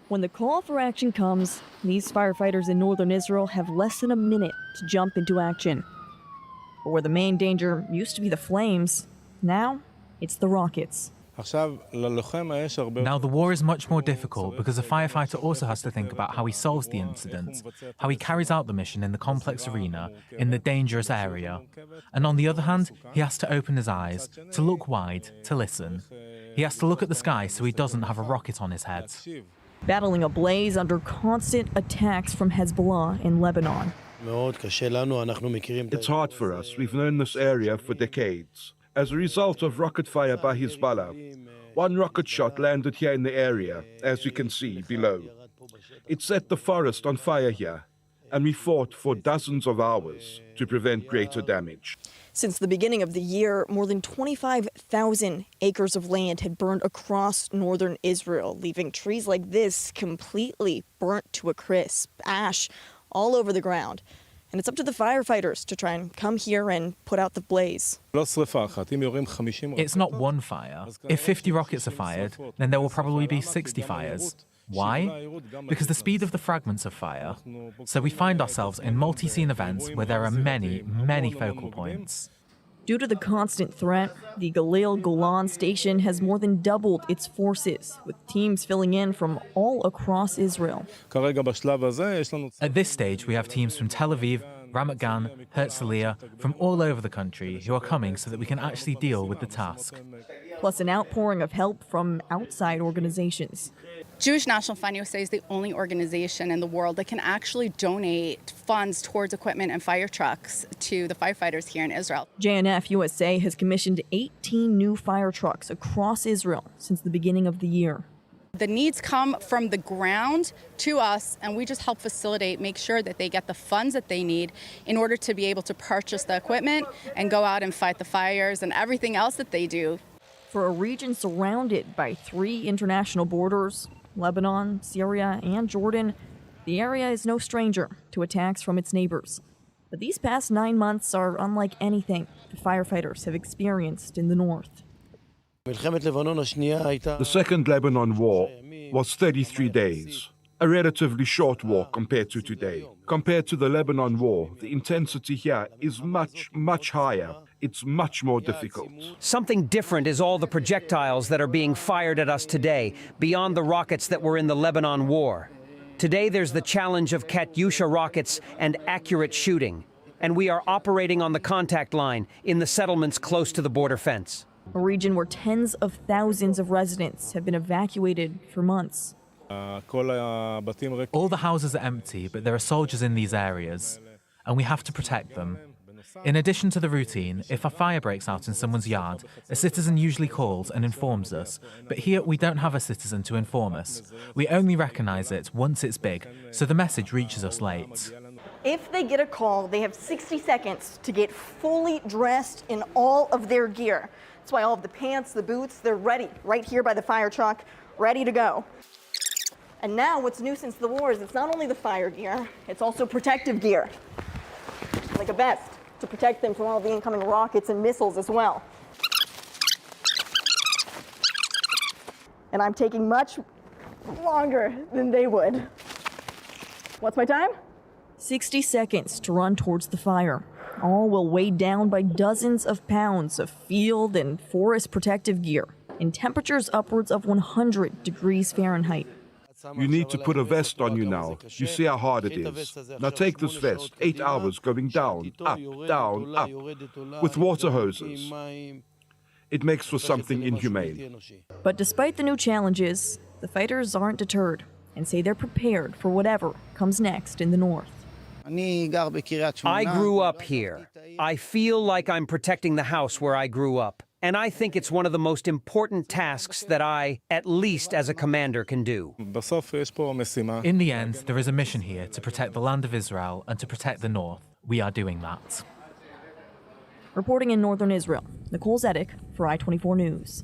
When the call for action comes, these firefighters in northern Israel have less than a minute to jump into action. But where the main danger used to be the flames, now it's the rockets. Now the war is much more difficult because a firefighter also has to think about how he solves the incident, how he carries out the mission in the complex arena, in the dangerous area. And on the other hand, he has to open his eyes, to look wide, to listen. He has to look at the sky so he doesn't have a rocket on his head. Battling a blaze under constant attacks from Hezbollah in Lebanon. It's hard for us. We've known this area for decades. As a result of rocket fire by Hezbollah, one rocket shot landed here in the area, as you can see below. It set the forest on fire here, and we fought for dozens of hours to prevent greater damage. Since the beginning of the year, more than 25,000 acres of land had burned across northern Israel, leaving trees like this completely burnt to a crisp, ash all over the ground. And it's up to the firefighters to try and come here and put out the blaze. It's not one fire. If 50 rockets are fired, then there will probably be 60 fires. Why? Because the speed of the fragments of fire. So we find ourselves in multi-scene events where there are many, many focal points. Due to the constant threat, the Galil Golan station has more than doubled its forces, with teams filling in from all across Israel. At this stage, we have teams from Tel Aviv, Ramat Gan, Herzliya, from all over the country who are coming so that we can actually deal with the task. Plus an outpouring of help from outside organizations. Jewish National Fund USA is the only organization in the world that can actually donate funds towards equipment and fire trucks to the firefighters here in Israel. JNF USA has commissioned 18 new fire trucks across Israel since the beginning of the year. The needs come from the ground to us, and we just help facilitate, make sure that they get the funds that they need in order to be able to purchase the equipment and go out and fight the fires and everything else that they do. For a region surrounded by 3 international borders, Lebanon, Syria, and Jordan, the area is no stranger to attacks from its neighbors. But these past 9 months are unlike anything the firefighters have experienced in the north. The Second Lebanon War was 33 days, a relatively short war compared to today. Compared to the Lebanon War, the intensity here is much, much higher. It's much more difficult. Something different is all the projectiles that are being fired at us today, beyond the rockets that were in the Lebanon War. Today there's the challenge of Katyusha rockets and accurate shooting. And we are operating on the contact line in the settlements close to the border fence. A region where tens of thousands of residents have been evacuated for months. All the houses are empty, but there are soldiers in these areas, and we have to protect them. In addition to the routine, if a fire breaks out in someone's yard, a citizen usually calls and informs us, but here we don't have a citizen to inform us. We only recognize it once it's big, so the message reaches us late. If they get a call, they have 60 seconds to get fully dressed in all of their gear. That's why all of the pants, the boots, they're ready right here by the fire truck, ready to go. And now what's new since the war is it's not only the fire gear, it's also protective gear, like a vest to protect them from all the incoming rockets and missiles as well. And I'm taking much longer than they would. What's my time? 60 seconds to run towards the fire, all while weighed down by dozens of pounds of field and forest protective gear in temperatures upwards of 100 degrees Fahrenheit. You need to put a vest on you now. You see how hard it is. Now take this vest, 8 hours going down, up, with water hoses. It makes for something inhumane. But despite the new challenges, the fighters aren't deterred and say they're prepared for whatever comes next in the north. I grew up here. I feel like I'm protecting the house where I grew up. And I think it's one of the most important tasks that I, at least as a commander, can do. In the end, there is a mission here to protect the land of Israel and to protect the north. We are doing that. Reporting in northern Israel, Nicole Zedeck for I24 News.